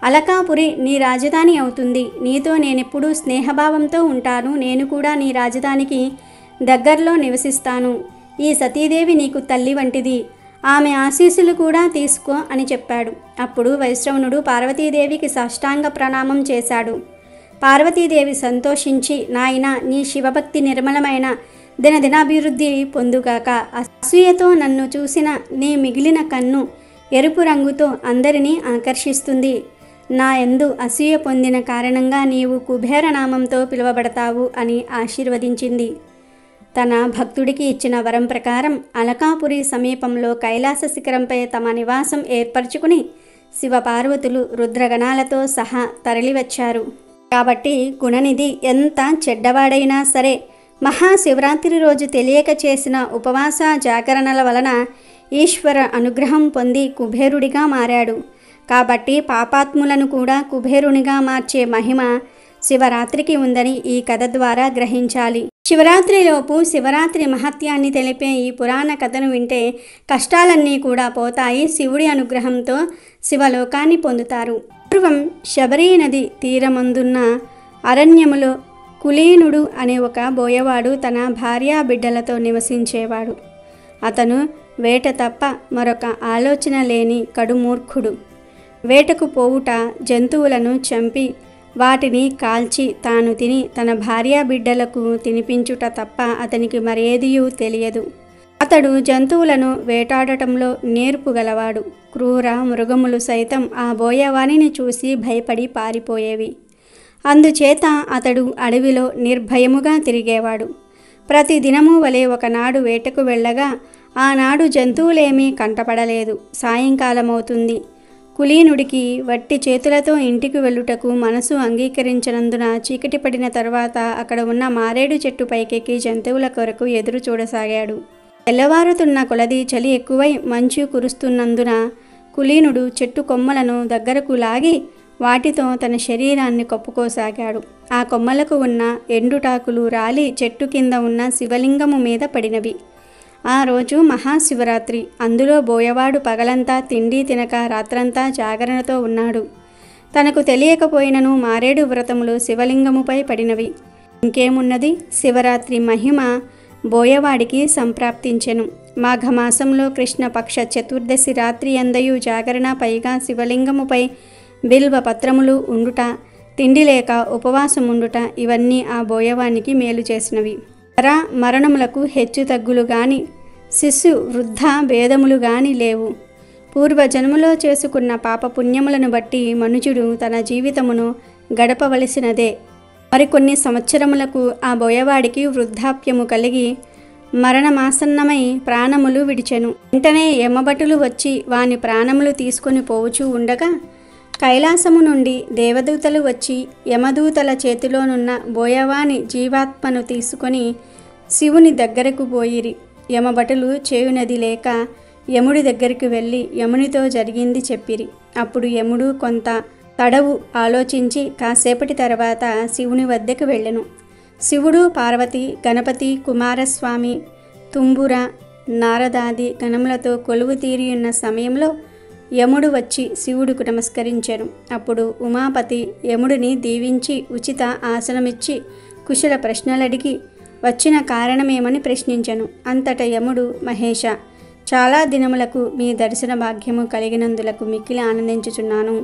అలకాపురి నీ రాజధాని అవుతుంది. నీతో నేనెప్పుడూ స్నేహభావంతో ఉంటాను. నేను కూడా నీ రాజధానికి దగ్గరలో నివసిస్తాను. ఈ సతీదేవి నీకు తల్లి వంటిది. ఆమె ఆశీస్సులు కూడా తీసుకో అని చెప్పాడు. అప్పుడు వైష్ణవునుడు పార్వతీదేవికి సాష్టాంగ ప్రణామం చేశాడు. పార్వతీదేవి సంతోషించి, నాయనా, నీ శివభక్తి నిర్మలమైన దినదినాభివృద్ధి పొందుగాక. అసూయతో నన్ను చూసిన నీ మిగిలిన కన్ను ఎరుపు రంగుతో అందరినీ ఆకర్షిస్తుంది. నా యందు అసూయ పొందిన కారణంగా నీవు కుబేర నామంతో పిలువబడతావు అని ఆశీర్వదించింది. తన భక్తుడికి ఇచ్చిన వరం ప్రకారం అలకాపురి సమీపంలో కైలాస శిఖరంపై తమ నివాసం ఏర్పరచుకుని శివపార్వతులు రుద్రగణాలతో సహా తరలివచ్చారు. కాబట్టి గుణనిధి ఎంత చెడ్డవాడైనా సరే మహాశివరాత్రి రోజు తెలియక చేసిన ఉపవాస జాగరణల వలన ఈశ్వర అనుగ్రహం పొంది కుబేరుడిగా మారాడు. కాబట్టి పాపాత్ములను కూడా కుబేరునిగా మార్చే మహిమ శివరాత్రికి ఉందని ఈ కథ ద్వారా గ్రహించాలి. శివరాత్రిలోపు శివరాత్రి మహత్యాన్ని తెలిపే ఈ పురాణ కథను వింటే కష్టాలన్నీ కూడా పోతాయి. శివుడి అనుగ్రహంతో శివలోకాన్ని పొందుతారు. పూర్వం శబరీ నది తీరమందున్న అరణ్యములో కులీనుడు అనే ఒక బోయవాడు తన భార్యా బిడ్డలతో నివసించేవాడు. అతను వేట తప్ప మరొక ఆలోచన లేని కడుమూర్ఖుడు. వేటకు పోవుట, జంతువులను చంపి వాటిని కాల్చి తాను తిని తన భార్యా బిడ్డలకు తినిపించుట తప్ప అతనికి మరేదియూ తెలియదు. అతడు జంతువులను వేటాడటంలో నేర్పు గలవాడు. క్రూర మృగములు సైతం ఆ బోయవాణిని చూసి భయపడి పారిపోయేవి. అందుచేత అతడు అడవిలో నిర్భయముగా తిరిగేవాడు. ప్రతి దినము వలె ఒకనాడు వేటకు వెళ్ళగా ఆనాడు జంతువులేమీ కంటపడలేదు. సాయంకాలమవుతుంది. కులీనుడికి వట్టి చేతులతో ఇంటికి వెళ్ళుటకు మనసు అంగీకరించినందున చీకటి పడిన తర్వాత అక్కడ ఉన్న మారేడు చెట్టు పైకెక్కి జంతువుల కొరకు ఎదురు చూడసాగాడు. తెల్లవారుతున్న కొలది చలి ఎక్కువై మంచు కురుస్తున్నందున కులీనుడు చెట్టు కొమ్మలను దగ్గరకు లాగి వాటితో తన శరీరాన్ని కప్పుకోసాగాడు. ఆ కొమ్మలకు ఉన్న ఎండుటాకులు రాలి చెట్టు కింద ఉన్న శివలింగము మీద పడినవి. ఆ రోజు మహాశివరాత్రి. అందులో బోయవాడు పగలంతా తిండి తినక రాత్రంతా జాగరణతో ఉన్నాడు. తనకు తెలియకపోయినను మారేడు వ్రతములు శివలింగముపై పడినవి. ఇంకేమున్నది, శివరాత్రి మహిమ బోయవాడికి సంప్రాప్తించెను. మాఘమాసంలో కృష్ణపక్ష చతుర్దశి రాత్రి అందయు జాగరణ, పైగా శివలింగముపై బిల్వ పత్రములు ఉండుట, తిండి లేక ఉపవాసముండుట, ఇవన్నీ ఆ బోయవానికి మేలు చేసినవి. మరణములకు హెచ్చు తగ్గులు గాని శిశు వృద్ధ భేదములు గాని లేవు. పూర్వజన్మలో చేసుకున్న పాపపుణ్యములను బట్టి మనుజుడు తన జీవితమును గడపవలసినదే. మరికొన్ని సంవత్సరములకు ఆ బోయవాడికి వృద్ధాప్యము కలిగి మరణమాసన్నమై ప్రాణములు విడిచెను. వెంటనే యమభటులు వచ్చి వాని ప్రాణములు తీసుకొని పోవుచూ ఉండగా కైలాసము నుండి దేవదూతలు వచ్చి యమదూతల చేతిలోనున్న బోయవాని జీవాత్మను తీసుకొని శివుని దగ్గరకు పోయిరి. యమభటులు చేయునది లేక యముడి దగ్గరికి వెళ్ళి యమునితో జరిగింది చెప్పిరి. అప్పుడు యముడు కొంత తడవు ఆలోచించి కాసేపటి తర్వాత శివుని వద్దకు వెళ్ళెను. శివుడు, పార్వతి, గణపతి, కుమారస్వామి, తుంబుర, నారదాది గణములతో కొలువు తీరియున్న సమయంలో యముడు వచ్చి శివుడికి నమస్కరించెను. అప్పుడు ఉమాపతి యముడిని దీవించి ఉచిత ఆసనమిచ్చి కుశల ప్రశ్నలడిగి వచ్చిన కారణమేమని ప్రశ్నించెను. అంతట యముడు, మహేష, చాలా దినములకు మీ దర్శన భాగ్యము కలిగినందులకు మిక్కిలి ఆనందించుచున్నాను.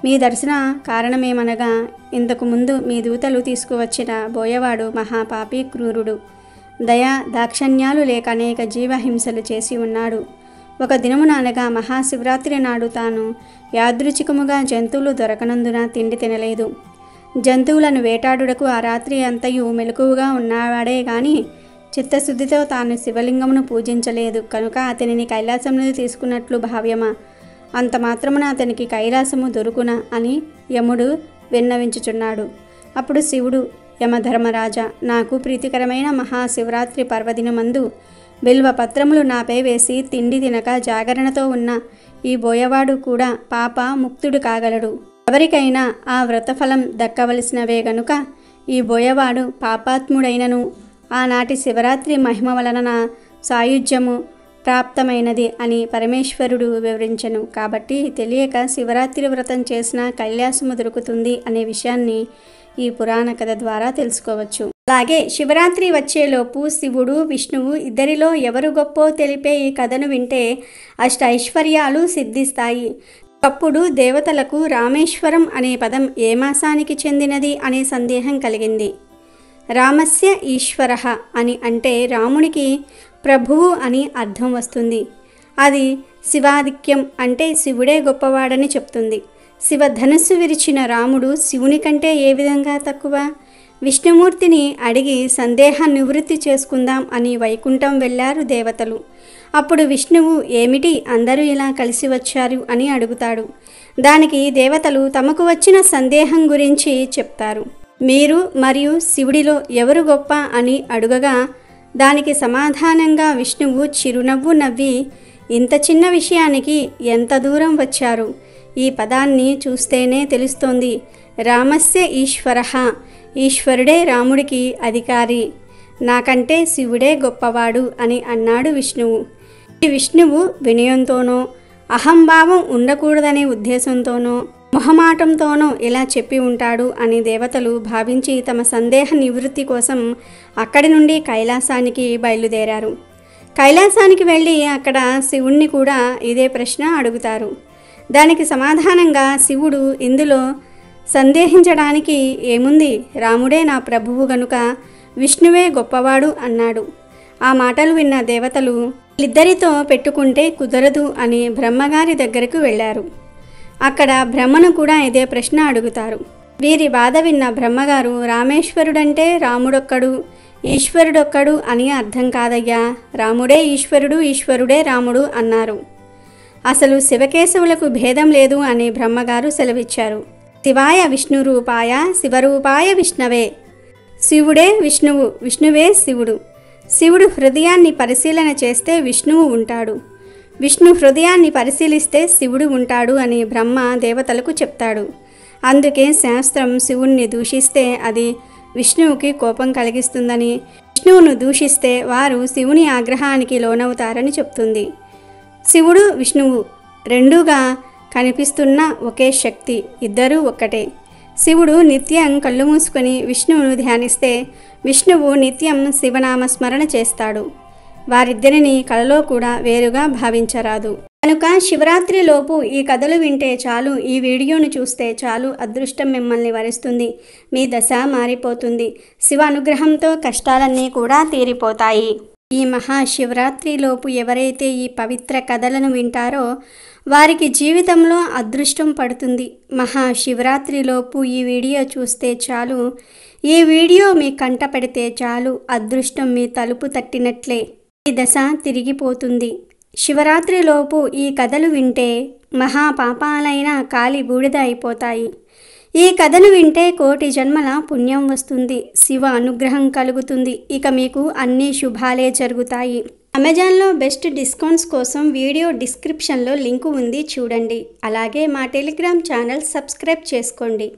మీ దర్శన కారణమేమనగా, ఇంతకు ముందు మీ దూతలు తీసుకువచ్చిన బోయవాడు మహాపాపి క్రూరుడు. దయా దాక్షణ్యాలు లేక అనేక జీవహింసలు చేసి ఉన్నాడు. ఒక దినమున అనగా మహాశివరాత్రి నాడు తాను యాదృచ్ఛికముగా జంతువులు దొరకనందున తిండి తినలేదు. జంతువులను వేటాడుటకు ఆ రాత్రి అంతయు మెలకువగా ఉన్నవాడే గాని చిత్తశుద్ధితో తాను శివలింగమును పూజించలేదు కనుక అతనిని కైలాసమును తీసుకున్నట్లు భావ్యమా? అంత మాత్రమున అతనికి కైలాసము దొరుకునా అని యముడు విన్నవించుచున్నాడు. అప్పుడు శివుడు, యమధర్మరాజా, నాకు ప్రీతికరమైన మహాశివరాత్రి పర్వదినమందు బిల్వ పత్రములు నాపై వేసి తిండి తినక జాగరణతో ఉన్న ఈ బోయవాడు కూడా పాప ముక్తుడు కాగలడు. ఎవరికైనా ఆ వ్రతఫలం దక్కవలసినవే గనుక ఈ బోయవాడు పాపాత్ముడైనను ఆనాటి శివరాత్రి మహిమ వలన సాయుధ్యము ప్రాప్తమైనది అని పరమేశ్వరుడు వివరించెను. కాబట్టి తెలియక శివరాత్రి వ్రతం చేసిన కైలాసము దొరుకుతుంది అనే విషయాన్ని ఈ పురాణ కథ ద్వారా తెలుసుకోవచ్చు. అలాగే శివరాత్రి వచ్చేలోపు శివుడు, విష్ణువు ఇద్దరిలో ఎవరు గొప్పో తెలిపే ఈ కథను వింటే అష్ట ఐశ్వర్యాలు సిద్ధిస్తాయి. అప్పుడు దేవతలకు రామేశ్వరం అనే పదం ఏ మాసానికి చెందినది అనే సందేహం కలిగింది. రామస్య ఈశ్వరః అని అంటే రామునికి ప్రభువు అని అర్థం వస్తుంది. అది శివాధిక్యం అంటే శివుడే గొప్పవాడని చెప్తుంది. శివధనుస్సు విరిచిన రాముడు శివుని కంటే ఏ విధంగా తక్కువ? విష్ణుమూర్తిని అడిగి సందేహ నివృత్తి చేసుకుందాం అని వైకుంఠం వెళ్ళారు దేవతలు. అప్పుడు విష్ణువు, ఏమిటి అందరూ ఇలా కలిసి వచ్చారు అని అడుగుతాడు. దానికి దేవతలు తమకు వచ్చిన సందేహం గురించి చెప్తారు. మీరు మరియు శివుడిలో ఎవరు గొప్ప అని అడుగగా దానికి సమాధానంగా విష్ణువు చిరునవ్వు నవ్వి, ఇంత చిన్న విషయానికి ఎంత దూరం వచ్చారు? ఈ పదాన్ని చూస్తేనే తెలుస్తోంది. రామస్య ఈశ్వరః, ఈశ్వరుడే రాముడికి అధికారి, నాకంటే శివుడే గొప్పవాడు అని అన్నాడు విష్ణువు. ఈ విష్ణువు వినయంతోనో అహంభావం ఉండకూడదనే ఉద్దేశంతోనో మొహమాటంతోనో ఇలా చెప్పి ఉంటాడు అని దేవతలు భావించి తమ సందేహ నివృత్తి కోసం అక్కడి నుండి కైలాసానికి బయలుదేరారు. కైలాసానికి వెళ్ళి అక్కడ శివుణ్ణి కూడా ఇదే ప్రశ్న అడుగుతారు. దానికి సమాధానంగా శివుడు, ఇందులో సందేహించడానికి ఏముంది? రాముడే నా ప్రభువు గనుక విష్ణువే గొప్పవాడు అన్నాడు. ఆ మాటలు విన్న దేవతలు వీళ్ళిద్దరితో పెట్టుకుంటే కుదరదు అని బ్రహ్మగారి దగ్గరకు వెళ్ళారు. అక్కడ బ్రహ్మను కూడా ఇదే ప్రశ్న అడుగుతారు. వీరి బాధ విన్న బ్రహ్మగారు, రామేశ్వరుడంటే రాముడొక్కడు, ఈశ్వరుడొక్కడు అని అర్థం కాదయ్యా, రాముడే ఈశ్వరుడు, ఈశ్వరుడే రాముడు అన్నారు. అసలు శివకేశవులకు భేదం లేదు అని బ్రహ్మగారు సెలవిచ్చారు. శివాయ విష్ణు రూపాయ శివరూపాయ విష్ణవే, శివుడే విష్ణువు, విష్ణువే శివుడు. శివుడు హృదయాన్ని పరిశీలన చేస్తే విష్ణువు ఉంటాడు, విష్ణు హృదయాన్ని పరిశీలిస్తే శివుడు ఉంటాడు అని బ్రహ్మ దేవతలకు చెప్తాడు. అందుకే శాస్త్రం శివుణ్ణి దూషిస్తే అది విష్ణువుకి కోపం కలిగిస్తుందని, విష్ణువును దూషిస్తే వారు శివుని ఆగ్రహానికి లోనవుతారని చెప్తుంది. శివుడు విష్ణువు రెండుగా కనిపిస్తున్న ఒకే శక్తి, ఇద్దరూ ఒక్కటే. శివుడు నిత్యం కళ్ళు మూసుకొని విష్ణువును ధ్యానిస్తే విష్ణువు నిత్యం శివనామస్మరణ చేస్తాడు. వారిద్దరిని కలలో కూడా వేరుగా భావించరాదు. కనుక శివరాత్రిలోపు ఈ కథలు వింటే చాలు, ఈ వీడియోను చూస్తే చాలు, అదృష్టం మిమ్మల్ని వరిస్తుంది, మీ దశ మారిపోతుంది, శివ అనుగ్రహంతో కష్టాలన్నీ కూడా తీరిపోతాయి. ఈ మహాశివరాత్రిలోపు ఎవరైతే ఈ పవిత్ర కథలను వింటారో వారికి జీవితంలో అదృష్టం పడుతుంది. మహాశివరాత్రిలోపు ఈ వీడియో చూస్తే చాలు, ఈ వీడియో మీ కంట పెడితే చాలు, అదృష్టం మీ తలుపు తట్టినట్లే, ఈ దశ తిరిగిపోతుంది. శివరాత్రిలోపు ఈ కథలు వింటే మహాపాపాలైన కాలి బూడిద అయిపోతాయి. ఈ కథను వింటే 1,000,000 జన్మల పుణ్యం వస్తుంది, శివ అనుగ్రహం కలుగుతుంది, ఇక మీకు అన్ని శుభాలే జరుగుతాయి. అమెజాన్లో బెస్ట్ డిస్కౌంట్స్ కోసం వీడియో డిస్క్రిప్షన్లో లింకు ఉంది, చూడండి. అలాగే మా టెలిగ్రామ్ ఛానల్ సబ్స్క్రైబ్ చేసుకోండి.